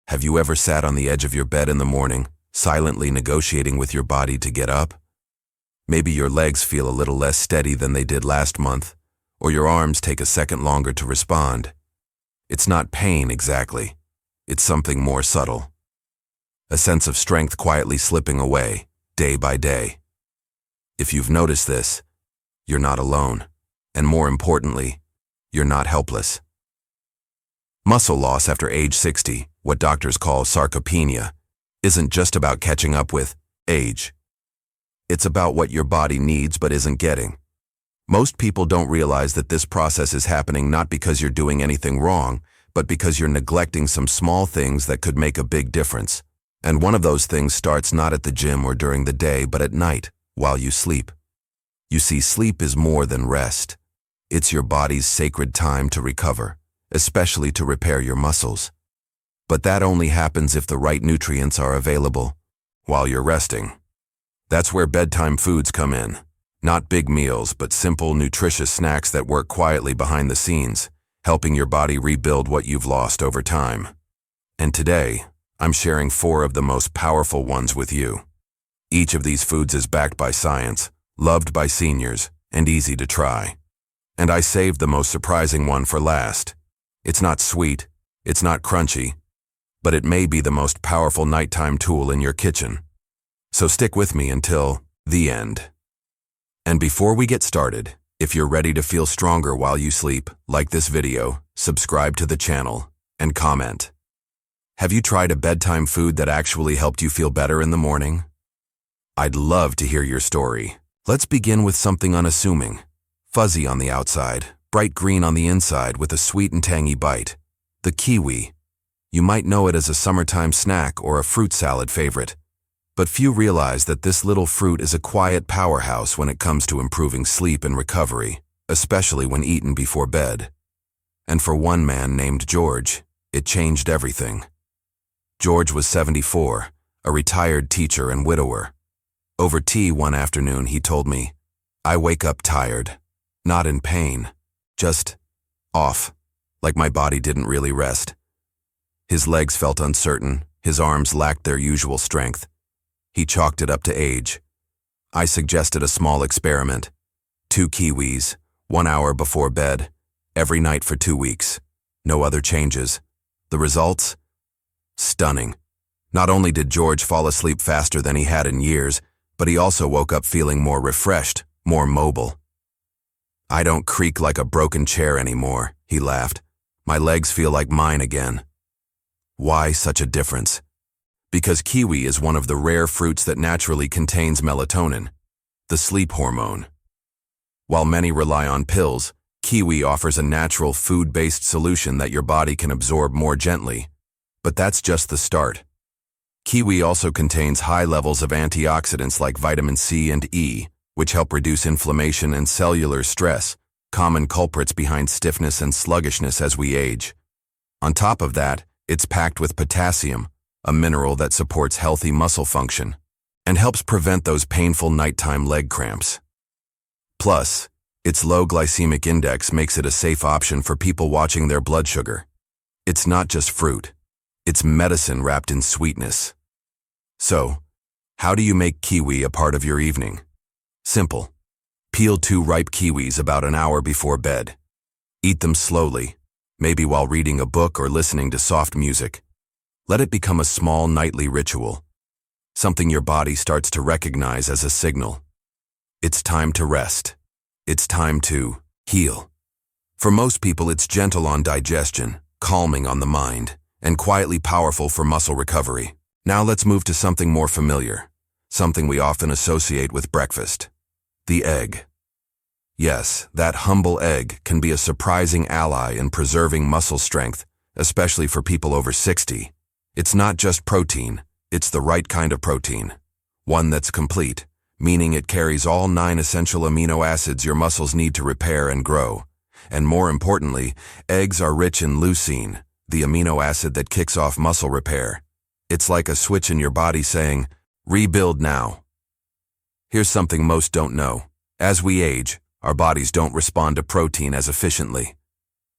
Have you ever sat on the edge of your bed in the morning, silently negotiating with your body to get up? Maybe your legs feel a little less steady than they did last month, or your arms take a second longer to respond. It's not pain exactly. It's something more subtle. A sense of strength quietly slipping away, day by day. If you've noticed this, you're not alone, and more importantly, you're not helpless. Muscle loss after age 60, what doctors call sarcopenia, isn't just about catching up with age. It's about what your body needs but isn't getting. Most people don't realize that this process is happening not because you're doing anything wrong, but because you're neglecting some small things that could make a big difference. And one of those things starts not at the gym or during the day, but at night, while you sleep. You see, sleep is more than rest. It's your body's sacred time to recover, especially to repair your muscles. But that only happens if the right nutrients are available while you're resting. That's where bedtime foods come in. Not big meals, but simple, nutritious snacks that work quietly behind the scenes, helping your body rebuild what you've lost over time. And today, I'm sharing 4 of the most powerful ones with you. Each of these foods is backed by science, loved by seniors, and easy to try. And I saved the most surprising one for last. It's not sweet, it's not crunchy, but it may be the most powerful nighttime tool in your kitchen. So stick with me until the end. And before we get started, if you're ready to feel stronger while you sleep, like this video, subscribe to the channel, and comment. Have you tried a bedtime food that actually helped you feel better in the morning? I'd love to hear your story. Let's begin with something unassuming. Fuzzy on the outside, bright green on the inside with a sweet and tangy bite. The kiwi. You might know it as a summertime snack or a fruit salad favorite. But few realize that this little fruit is a quiet powerhouse when it comes to improving sleep and recovery, especially when eaten before bed. And for one man named George, it changed everything. George was 74, a retired teacher and widower. Over tea one afternoon, he told me, "I wake up tired, not in pain, just off, like my body didn't really rest." His legs felt uncertain, his arms lacked their usual strength. He chalked it up to age. I suggested a small experiment. 2 kiwis, 1 hour before bed, every night for 2 weeks. No other changes. The results? Stunning. Not only did George fall asleep faster than he had in years, but he also woke up feeling more refreshed, more mobile. "I don't creak like a broken chair anymore," he laughed. "My legs feel like mine again." Why such a difference? Because kiwi is one of the rare fruits that naturally contains melatonin, the sleep hormone. While many rely on pills, kiwi offers a natural food-based solution that your body can absorb more gently. But that's just the start. Kiwi also contains high levels of antioxidants like vitamin C and E, which help reduce inflammation and cellular stress, common culprits behind stiffness and sluggishness as we age. On top of that, it's packed with potassium, a mineral that supports healthy muscle function and helps prevent those painful nighttime leg cramps. Plus, its low glycemic index makes it a safe option for people watching their blood sugar. It's not just fruit, it's medicine wrapped in sweetness. So, how do you make kiwi a part of your evening? Simple. Peel 2 ripe kiwis about an hour before bed. Eat them slowly, maybe while reading a book or listening to soft music. Let it become a small nightly ritual, something your body starts to recognize as a signal. It's time to rest. It's time to heal. For most people, it's gentle on digestion, calming on the mind, and quietly powerful for muscle recovery. Now let's move to something more familiar, something we often associate with breakfast: the egg. Yes, that humble egg can be a surprising ally in preserving muscle strength, especially for people over 60. It's not just protein, it's the right kind of protein. One that's complete, meaning it carries all 9 essential amino acids your muscles need to repair and grow. And more importantly, eggs are rich in leucine, the amino acid that kicks off muscle repair. It's like a switch in your body saying, "Rebuild now." Here's something most don't know. As we age, our bodies don't respond to protein as efficiently.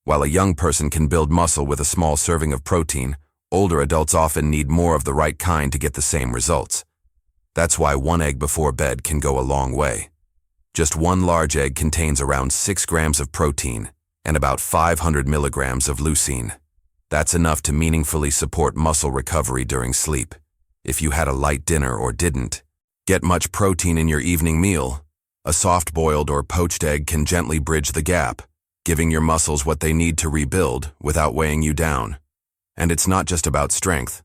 While a young person can build muscle with a small serving of protein, Older adults often need more of the right kind to get the same results. That's why one egg before bed can go a long way. Just one large egg contains around 6 grams of protein and about 500 milligrams of leucine. That's enough to meaningfully support muscle recovery during sleep. If you had a light dinner or didn't get much protein in your evening meal, a soft-boiled or poached egg can gently bridge the gap, giving your muscles what they need to rebuild without weighing you down. And it's not just about strength.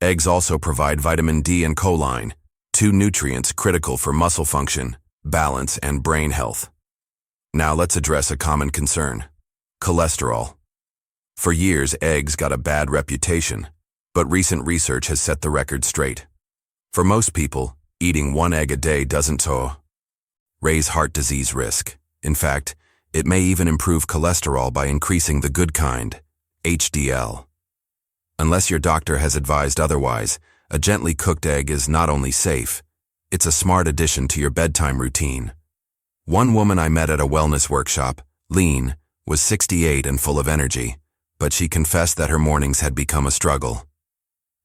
Eggs also provide vitamin D and choline, 2 nutrients critical for muscle function, balance, and brain health. Now let's address a common concern: cholesterol. For years, eggs got a bad reputation, but recent research has set the record straight. For most people, eating 1 egg a day doesn't raise heart disease risk. In fact, it may even improve cholesterol by increasing the good kind, HDL. Unless your doctor has advised otherwise, a gently cooked egg is not only safe, it's a smart addition to your bedtime routine. One woman I met at a wellness workshop, Lean, was 68 and full of energy, but she confessed that her mornings had become a struggle.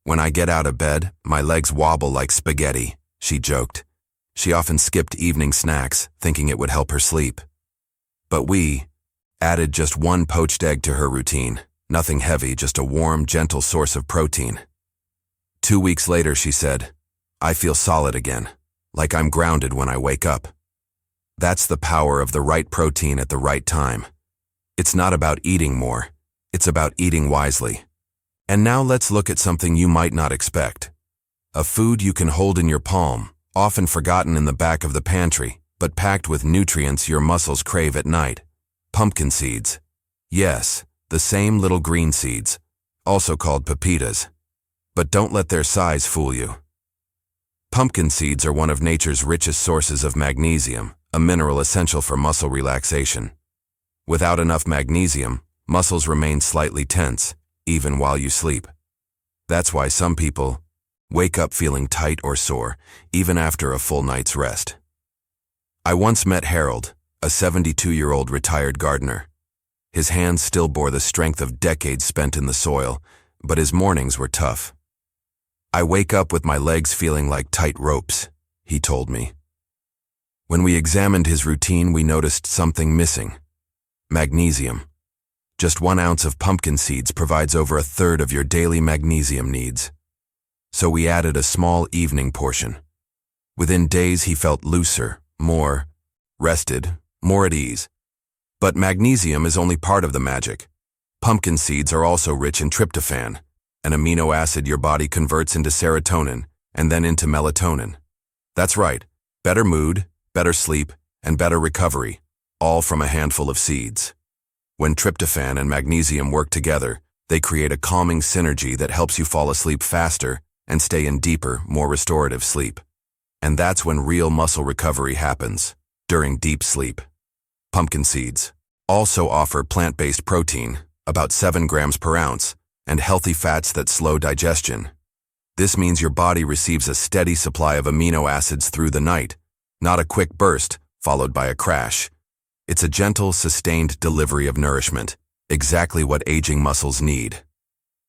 "When I get out of bed, my legs wobble like spaghetti," she joked. She often skipped evening snacks, thinking it would help her sleep. But we added just 1 poached egg to her routine. Nothing heavy, just a warm, gentle source of protein. 2 weeks later, she said, "I feel solid again, like I'm grounded when I wake up." That's the power of the right protein at the right time. It's not about eating more, it's about eating wisely. And now let's look at something you might not expect. A food you can hold in your palm, often forgotten in the back of the pantry, but packed with nutrients your muscles crave at night: pumpkin seeds. Yes, the same little green seeds, also called pepitas. But don't let their size fool you. Pumpkin seeds are one of nature's richest sources of magnesium, a mineral essential for muscle relaxation. Without enough magnesium, muscles remain slightly tense, even while you sleep. That's why some people wake up feeling tight or sore, even after a full night's rest. I once met Harold, a 72-year-old retired gardener. His hands still bore the strength of decades spent in the soil, but his mornings were tough. "I wake up with my legs feeling like tight ropes," he told me. When we examined his routine, we noticed something missing: magnesium. Just 1 ounce of pumpkin seeds provides over 1/3 of your daily magnesium needs. So we added a small evening portion. Within days, he felt looser, more rested, more at ease. But magnesium is only part of the magic. Pumpkin seeds are also rich in tryptophan, an amino acid your body converts into serotonin and then into melatonin. That's right, better mood, better sleep, and better recovery, all from a handful of seeds. When tryptophan and magnesium work together, they create a calming synergy that helps you fall asleep faster and stay in deeper, more restorative sleep. And that's when real muscle recovery happens, during deep sleep. Pumpkin seeds also offer plant-based protein, about 7 grams per ounce, and healthy fats that slow digestion. This means your body receives a steady supply of amino acids through the night, not a quick burst followed by a crash. It's a gentle, sustained delivery of nourishment, exactly what aging muscles need.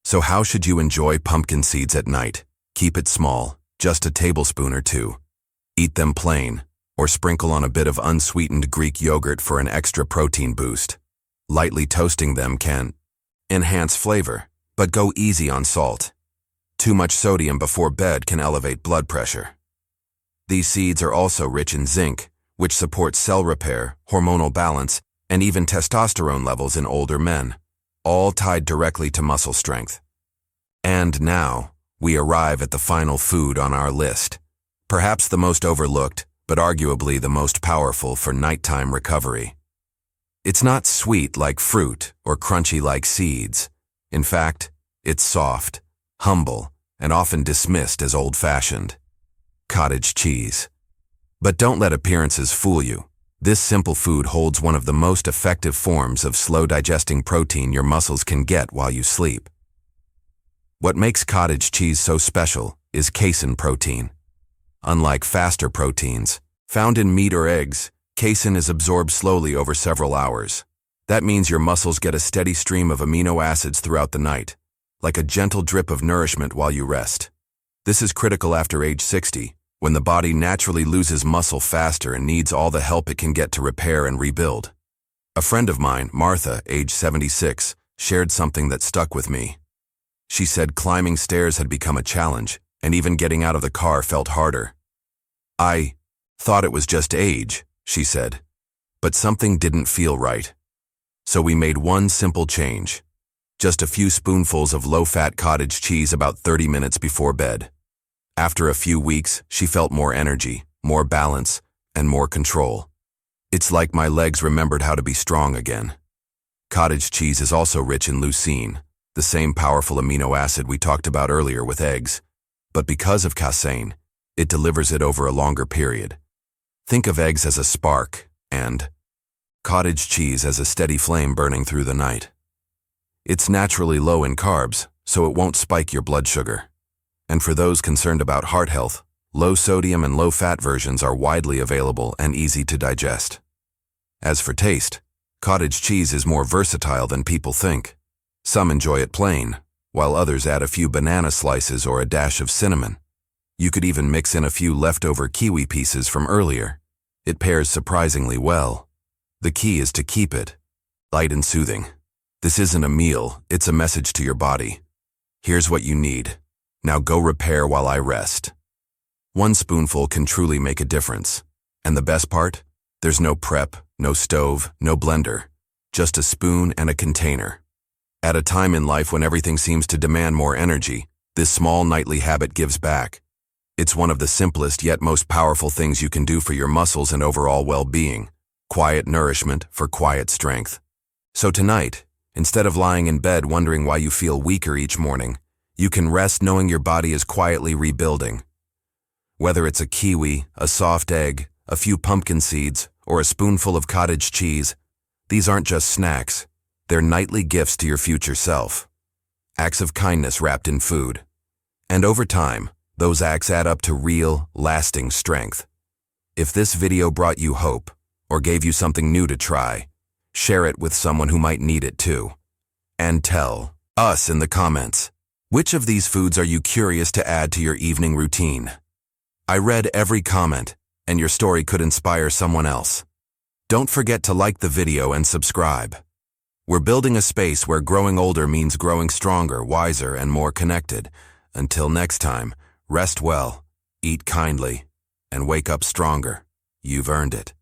So how should you enjoy pumpkin seeds at night? Keep it small, just a tablespoon or 2. Eat them plain, or sprinkle on a bit of unsweetened Greek yogurt for an extra protein boost. Lightly toasting them can enhance flavor, but go easy on salt. Too much sodium before bed can elevate blood pressure. These seeds are also rich in zinc, which supports cell repair, hormonal balance, and even testosterone levels in older men, all tied directly to muscle strength. And now, we arrive at the final food on our list, perhaps the most overlooked, but arguably the most powerful for nighttime recovery. It's not sweet like fruit or crunchy like seeds. In fact, it's soft, humble, and often dismissed as old-fashioned: cottage cheese. But don't let appearances fool you. This simple food holds one of the most effective forms of slow-digesting protein your muscles can get while you sleep. What makes cottage cheese so special is casein protein. Unlike faster proteins, found in meat or eggs, casein is absorbed slowly over several hours. That means your muscles get a steady stream of amino acids throughout the night, like a gentle drip of nourishment while you rest. This is critical after age 60, when the body naturally loses muscle faster and needs all the help it can get to repair and rebuild. A friend of mine, Martha, age 76, shared something that stuck with me. She said climbing stairs had become a challenge, and even getting out of the car felt harder. "I thought it was just age," she said, "but something didn't feel right." So we made one simple change. Just a few spoonfuls of low-fat cottage cheese about 30 minutes before bed. After a few weeks, she felt more energy, more balance, and more control. It's like my legs remembered how to be strong again. Cottage cheese is also rich in leucine, the same powerful amino acid we talked about earlier with eggs. But because of casein, it delivers it over a longer period. Think of eggs as a spark, and cottage cheese as a steady flame burning through the night. It's naturally low in carbs, so it won't spike your blood sugar. And for those concerned about heart health, low-sodium and low-fat versions are widely available and easy to digest. As for taste, cottage cheese is more versatile than people think. Some enjoy it plain, while others add a few banana slices or a dash of cinnamon. You could even mix in a few leftover kiwi pieces from earlier. It pairs surprisingly well. The key is to keep it light and soothing. This isn't a meal, it's a message to your body. Here's what you need. Now go repair while I rest. One spoonful can truly make a difference. And the best part? There's no prep, no stove, no blender. Just a spoon and a container. At a time in life when everything seems to demand more energy, this small nightly habit gives back. It's one of the simplest yet most powerful things you can do for your muscles and overall well-being. Quiet nourishment for quiet strength. So tonight, instead of lying in bed wondering why you feel weaker each morning, you can rest knowing your body is quietly rebuilding. Whether it's a kiwi, a soft egg, a few pumpkin seeds, or a spoonful of cottage cheese, these aren't just snacks. They're nightly gifts to your future self. Acts of kindness wrapped in food. And over time, those acts add up to real, lasting strength. If this video brought you hope, or gave you something new to try, share it with someone who might need it too. And tell us in the comments, which of these foods are you curious to add to your evening routine? I read every comment, and your story could inspire someone else. Don't forget to like the video and subscribe. We're building a space where growing older means growing stronger, wiser, and more connected. Until next time, rest well, eat kindly, and wake up stronger. You've earned it.